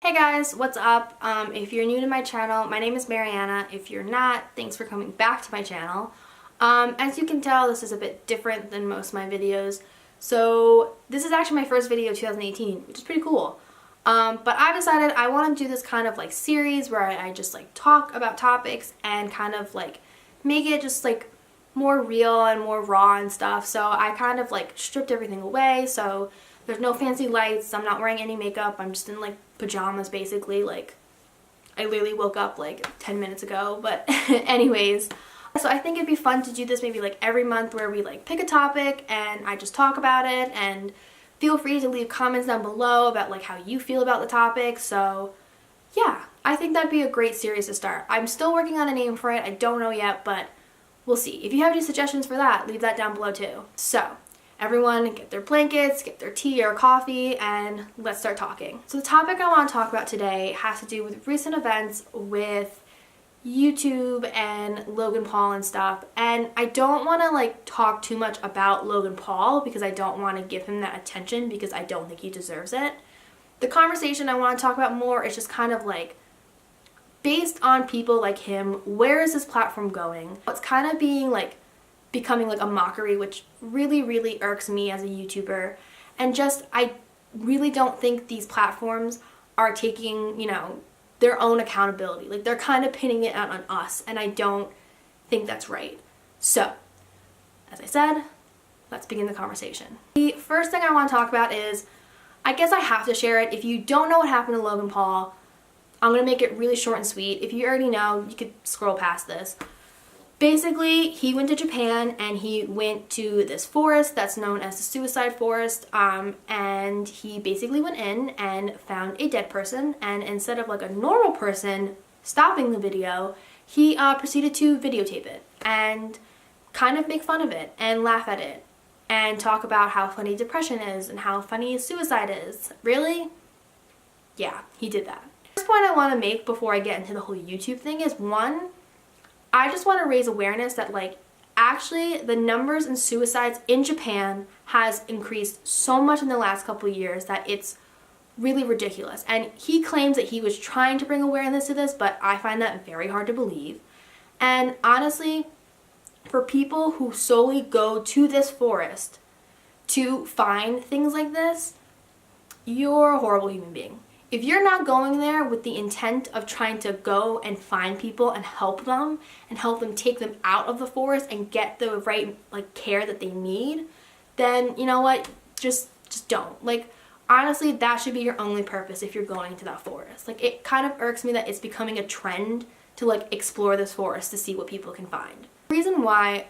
Hey guys, what's up? If you're new to my channel, my name is Mariana. If you're not, thanks for coming back to my channel. As you can tell, this is a bit different than most of my videos. So this is actually my first video of 2018, which is pretty cool. But I've decided I want to do this kind of like series where I just like talk about topics and kind of like make it just like more real and more raw and stuff. So I kind of like stripped everything away. So there's no fancy lights. I'm not wearing any makeup. I'm just in like pajamas basically. Like I literally woke up like 10 minutes ago. But anyways, so I think it'd be fun to do this maybe like every month where we like pick a topic and I just talk about it, and feel free to leave comments down below about like how you feel about the topic. So yeah, I think that'd be a great series to start. I'm still working on a name for it. I don't know yet, but we'll see. If you have any suggestions for that, leave that down below too. So everyone get their blankets, get their tea or coffee, and let's start talking. So the topic I want to talk about today has to do with recent events with YouTube and Logan Paul and stuff. And I don't want to like talk too much about Logan Paul because I don't want to give him that attention because I don't think he deserves it. The conversation I want to talk about more is just kind of like based on people like him, where is this platform going? It's kind of becoming like a mockery, which really irks me as a YouTuber. And just I really don't think these platforms are taking, their own accountability. Like they're kind of pinning it out on us, and I don't think that's right. So, as I said, let's begin the conversation. The first thing I want to talk about is, I guess I have to share it. If you don't know what happened to Logan Paul, I'm going to make it really short and sweet. If you already know, you could scroll past this. Basically, he went to Japan and he went to this forest that's known as the suicide forest, and he basically went in and found a dead person, and instead of like a normal person stopping the video, he proceeded to videotape it and kind of make fun of it and laugh at it and talk about how funny depression is and how funny suicide is. Really? Yeah, he did that. The first point I want to make before I get into the whole YouTube thing is, one, I just want to raise awareness that like actually the numbers in suicides in Japan has increased so much in the last couple of years that it's really ridiculous. And he claims that he was trying to bring awareness to this, but I find that very hard to believe. And honestly, for people who solely go to this forest to find things like this, you're a horrible human being. If you're not going there with the intent of trying to go and find people and help them take them out of the forest and get the right like care that they need, then you know what? Just don't. Like honestly, that should be your only purpose if you're going to that forest. Like it kind of irks me that it's becoming a trend to like explore this forest to see what people can find. The reason why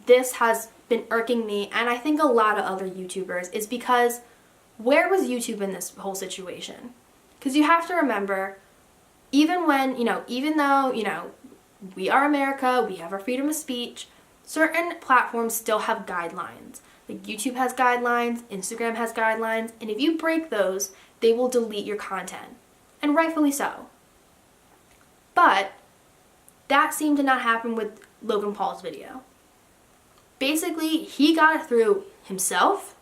this has been irking me, and I think a lot of other YouTubers, is because where was YouTube in this whole situation? Because you have to remember, even though, we are America, we have our freedom of speech, certain platforms still have guidelines. Like YouTube has guidelines, Instagram has guidelines, and if you break those, they will delete your content. And rightfully so. But that seemed to not happen with Logan Paul's video. Basically, he got it through himself,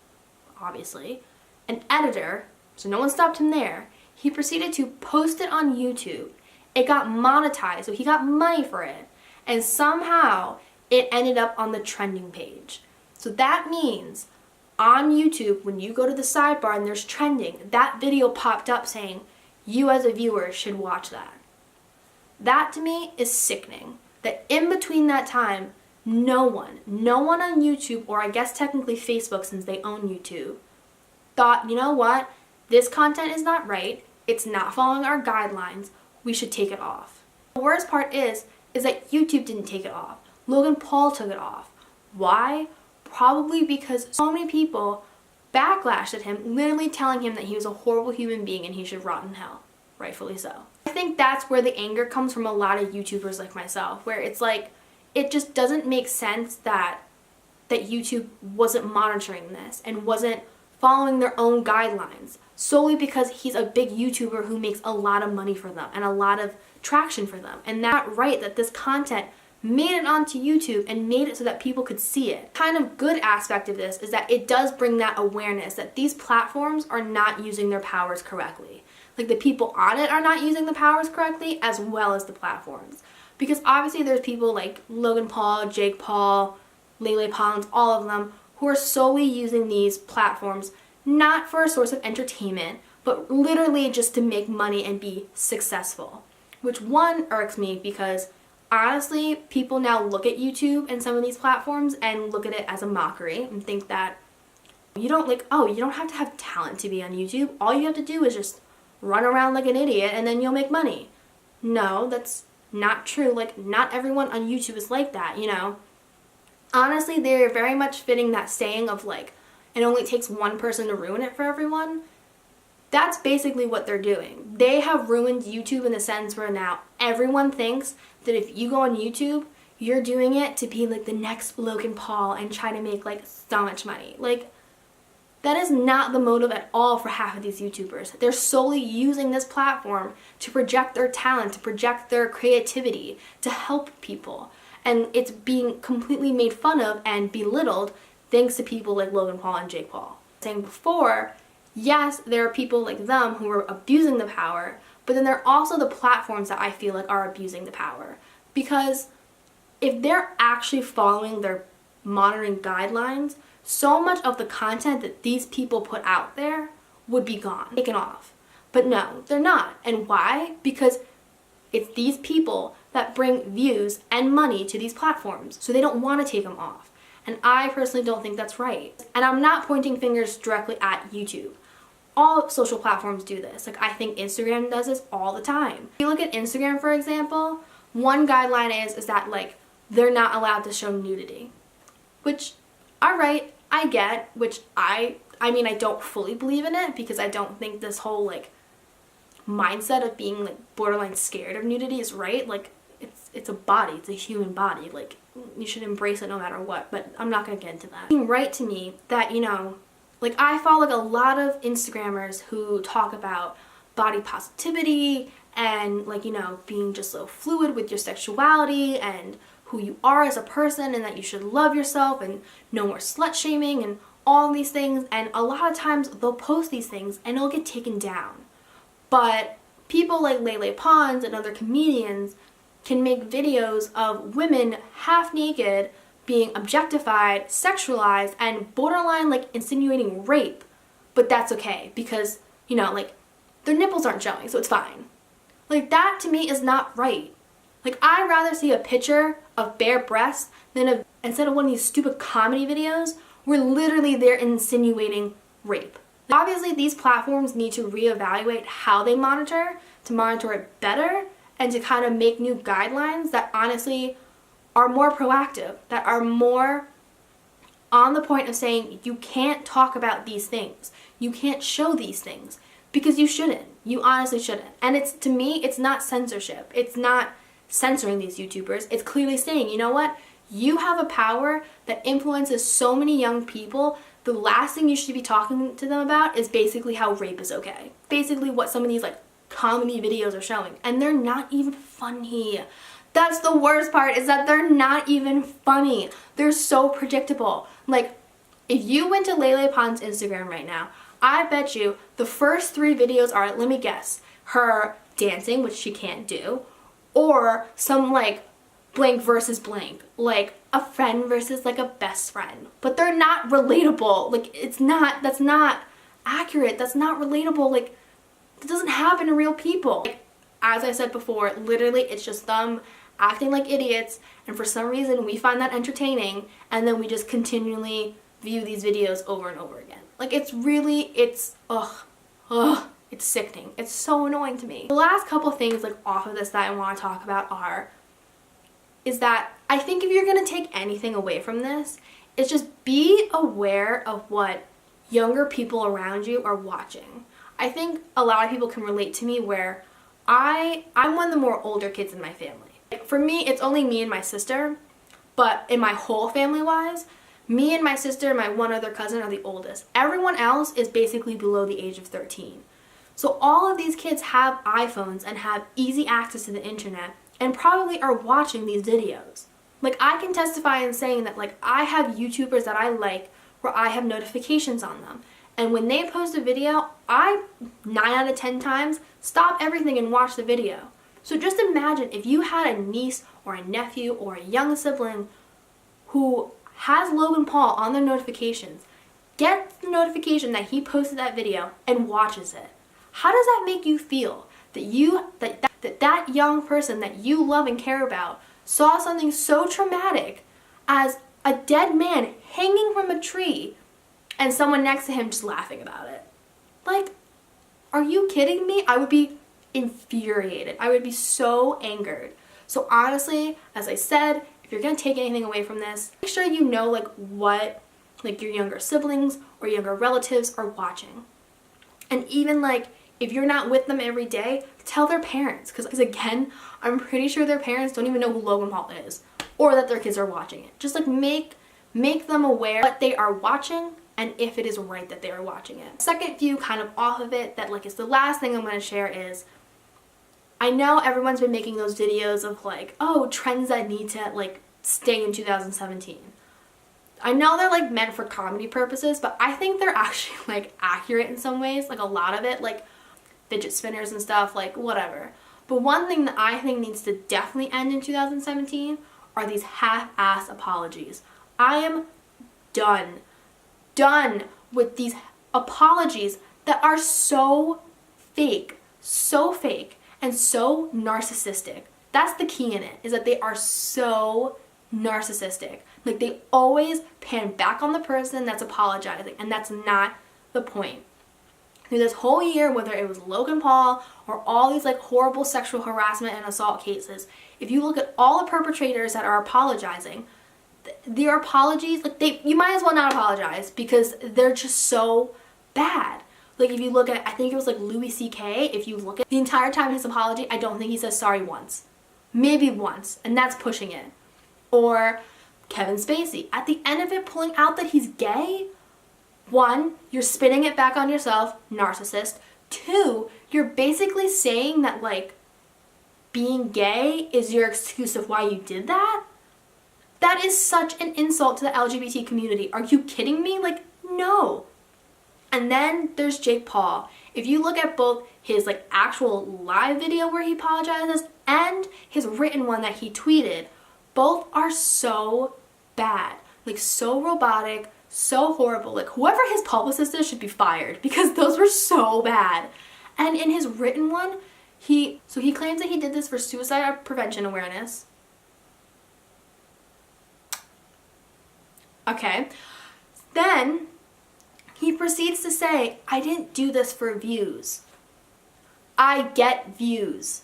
obviously, an editor, so no one stopped him there. He proceeded to post it on YouTube. It got monetized, so he got money for it. And somehow it ended up on the trending page. So that means on YouTube, when you go to the sidebar and there's trending, that video popped up saying, you as a viewer should watch that. That to me is sickening. That in between that time, no one on YouTube, or I guess technically Facebook since they own YouTube, thought, you know what, this content is not right. It's not following our guidelines. We should take it off. The worst part is that YouTube didn't take it off. Logan Paul took it off. Why? Probably because so many people backlashed at him, literally telling him that he was a horrible human being and he should rot in hell. Rightfully so. I think that's where the anger comes from a lot of YouTubers like myself, where it's like, it just doesn't make sense that YouTube wasn't monitoring this and wasn't following their own guidelines solely because he's a big YouTuber who makes a lot of money for them and a lot of traction for them. And that's not right that this content made it onto YouTube and made it so that people could see it. Kind of good aspect of this is that it does bring that awareness that these platforms are not using their powers correctly. like the people on it are not using the powers correctly, as well as the platforms. Because obviously there's people like Logan Paul, Jake Paul, Lele Pons, all of them, who are solely using these platforms not for a source of entertainment, but literally just to make money and be successful. Which one irks me, because honestly, people now look at YouTube and some of these platforms and look at it as a mockery and think that you don't you don't have to have talent to be on YouTube. All you have to do is just run around like an idiot and then you'll make money. No, that's not true. Like, not everyone on YouTube is like that, you know? Honestly, they're very much fitting that saying of like, it only takes one person to ruin it for everyone. That's basically what they're doing. They have ruined YouTube in the sense where now everyone thinks that if you go on YouTube, you're doing it to be like the next Logan Paul and try to make like so much money. Like, that is not the motive at all for half of these YouTubers. They're solely using this platform to project their talent, to project their creativity, to help people. And it's being completely made fun of and belittled thanks to people like Logan Paul and Jake Paul. Saying before, yes, there are people like them who are abusing the power, but then there are also the platforms that I feel like are abusing the power. Because if they're actually following their monitoring guidelines, so much of the content that these people put out there would be gone, taken off. But no, they're not. And why? Because it's these people that bring views and money to these platforms, so they don't want to take them off. And I personally don't think that's right. And I'm not pointing fingers directly at YouTube. All social platforms do this. Like, I think Instagram does this all the time. If you look at Instagram, for example, one guideline is that like they're not allowed to show nudity. Which, alright, I get, which I mean, I don't fully believe in it, because I don't think this whole like mindset of being like borderline scared of nudity is right. Like, it's a body, it's a human body. Like, you should embrace it no matter what, but I'm not gonna get into that. It seems right to me that, you know, like, I follow like a lot of Instagrammers who talk about body positivity and like, you know, being just so fluid with your sexuality and who you are as a person, and that you should love yourself and no more slut shaming and all these things. And a lot of times they'll post these things and it'll get taken down. But people like Lele Pons and other comedians can make videos of women half naked being objectified, sexualized, and borderline like insinuating rape. But that's okay, because, you know, like, their nipples aren't showing, so it's fine. Like, that to me is not right. Like, I'd rather see a picture of bare breasts than instead of one of these stupid comedy videos where literally they're insinuating rape. Obviously, these platforms need to reevaluate how they monitor, to monitor it better, and to kind of make new guidelines that honestly are more proactive, that are more on the point of saying you can't talk about these things, you can't show these things, because you shouldn't. You honestly shouldn't. And it's, to me, it's not censorship. It's not censoring these YouTubers. It's clearly saying, you know what? You have a power that influences so many young people. The last thing you should be talking to them about is basically how rape is okay. Basically what some of these like comedy videos are showing. And they're not even funny. That's the worst part, is that they're not even funny. They're so predictable. Like, if you went to Lele Pons' Instagram right now, I bet you the first 3 videos are, let me guess, her dancing, which she can't do, or some like blank versus blank, like a friend versus like a best friend. But they're not relatable. Like, that's not accurate. That's not relatable. Like, it doesn't happen to real people. Like, as I said before, literally it's just them acting like idiots, and for some reason we find that entertaining, and then we just continually view these videos over and over again. Like, it's really, it's sickening. It's so annoying to me. The last couple things like off of this that I want to talk about is that I think if you're gonna take anything away from this, it's just be aware of what younger people around you are watching. I think a lot of people can relate to me where I'm one of the more older kids in my family. For me, it's only me and my sister, but in my whole family wise, me and my sister and my one other cousin are the oldest. Everyone else is basically below the age of 13. So all of these kids have iPhones and have easy access to the internet and probably are watching these videos. Like, I can testify in saying that, like, I have YouTubers that I like where I have notifications on them. And when they post a video, I 9 out of 10 times stop everything and watch the video. So just imagine if you had a niece or a nephew or a young sibling who has Logan Paul on their notifications, gets the notification that he posted that video and watches it. How does that make you feel? That young person that you love and care about saw something so traumatic as a dead man hanging from a tree and someone next to him just laughing about it. Like, are you kidding me? I would be infuriated. I would be so angered. So honestly, as I said, if you're gonna take anything away from this, make sure you know like what like your younger siblings or younger relatives are watching. And even like if you're not with them every day, tell their parents, because again, I'm pretty sure their parents don't even know who Logan Paul is or that their kids are watching it. Just like make them aware what they are watching and if it is right that they are watching it. Second view kind of off of it that like is the last thing I'm going to share is, I know everyone's been making those videos of like, oh, trends that need to like stay in 2017. I know they're like meant for comedy purposes, but I think they're actually like accurate in some ways, like a lot of it, like fidget spinners and stuff, like whatever. But one thing that I think needs to definitely end in 2017 are these half-ass apologies. I am done with these apologies that are so fake, and so narcissistic. That's the key in it, is that they are so narcissistic. Like they always pan back on the person that's apologizing, and that's not the point. Through this whole year, whether it was Logan Paul or all these like horrible sexual harassment and assault cases, if you look at all the perpetrators that are apologizing, their apologies, like you might as well not apologize because they're just so bad. Like if you look at, I think it was like Louis C.K., if you look at the entire time his apology, I don't think he says sorry once. Maybe once, and that's pushing it. Or Kevin Spacey, at the end of it pulling out that he's gay. 1, you're spinning it back on yourself, narcissist. 2, you're basically saying that like being gay is your excuse of why you did that. That is such an insult to the LGBT community. Are you kidding me? Like, no. And then there's Jake Paul. If you look at both his like actual live video where he apologizes and his written one that he tweeted, both are so bad. Like so robotic, so horrible. Like whoever his publicist is should be fired because those were so bad. And in his written one, he claims that he did this for suicide prevention awareness. Okay. Then he proceeds to say, I didn't do this for views. I get views.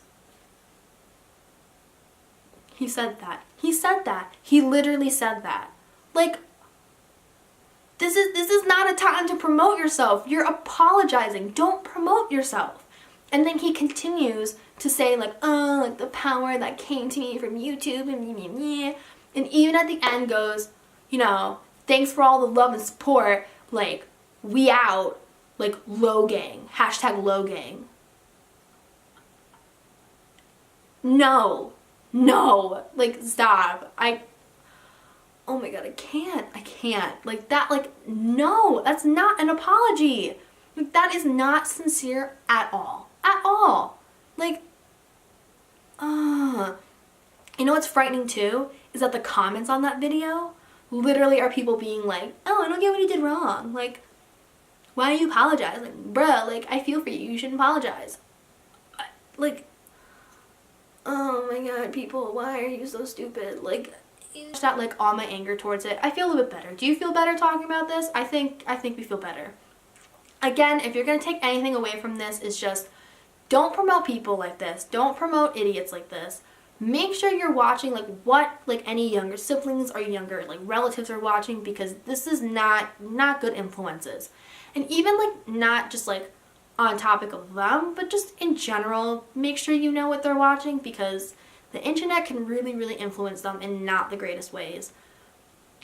He said that. He said that. He literally said that. Like, this is not a time to promote yourself. You're apologizing. Don't promote yourself. And then he continues to say like, oh, like the power that came to me from YouTube and even at the end goes, you know, thanks for all the love and support, like, we out, like, Logang, hashtag Logang. No, like, stop. Oh my god, I can't. Like, that, like, no, that's not an apology. Like, that is not sincere at all. Like, you know what's frightening too? Is that the comments on that video literally are people being like, oh, I don't get what he did wrong. Like, why do you apologize? Like, bruh, like, I feel for you. You shouldn't apologize. Like, oh my god, people, why are you so stupid? Like, that, like, all my anger towards it. I feel a little bit better. Do you feel better talking about this? I think we feel better. Again, if you're gonna take anything away from this, it's just don't promote people like this. Don't promote idiots like this. Make sure you're watching like what like any younger siblings or younger like relatives are watching, because this is not good influences. And even like not just like on topic of them, but just in general, make sure you know what they're watching, because the internet can really influence them in not the greatest ways.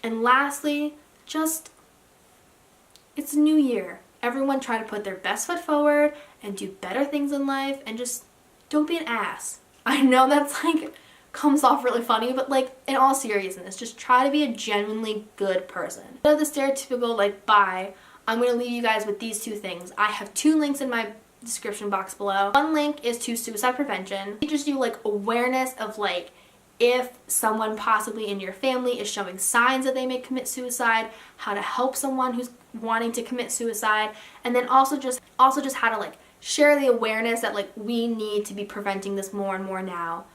And lastly, just, it's a new year. Everyone try to put their best foot forward and do better things in life, and just don't be an ass. I know that's like comes off really funny, but like in all seriousness, just try to be a genuinely good person. Instead of the stereotypical like, bye, I'm going to leave you guys with these two things. I have 2 links in my description box below. One link is to suicide prevention. It teaches you like awareness of like if someone possibly in your family is showing signs that they may commit suicide, how to help someone who's wanting to commit suicide, and then also just how to like share the awareness that like we need to be preventing this more and more now.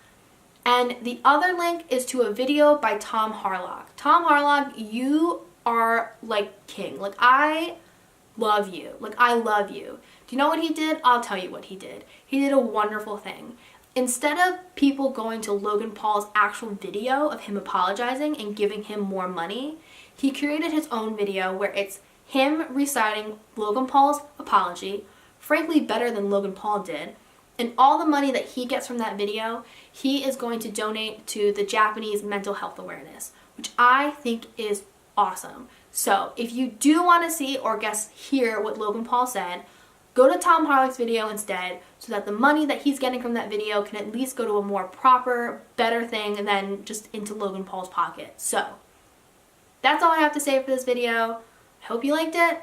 And the other link is to a video by Tom Harlock. Tom Harlock, you are like king. Like I love you. Like I love you. Do you know what he did? I'll tell you what he did. He did a wonderful thing. Instead of people going to Logan Paul's actual video of him apologizing and giving him more money, he created his own video where it's him reciting Logan Paul's apology, frankly better than Logan Paul did, and all the money that he gets from that video, he is going to donate to the Japanese mental health awareness, which I think is awesome. So if you do want to see or guess hear what Logan Paul said, go to Tom Harlock's video instead so that the money that he's getting from that video can at least go to a more proper, better thing than just into Logan Paul's pocket. So that's all I have to say for this video. I hope you liked it.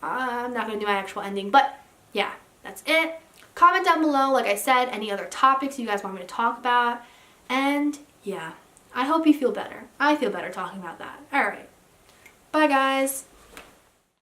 I'm not going to do my actual ending, but yeah, that's it. Comment down below, like I said, any other topics you guys want me to talk about. And yeah, I hope you feel better. I feel better talking about that. Alright. Bye guys.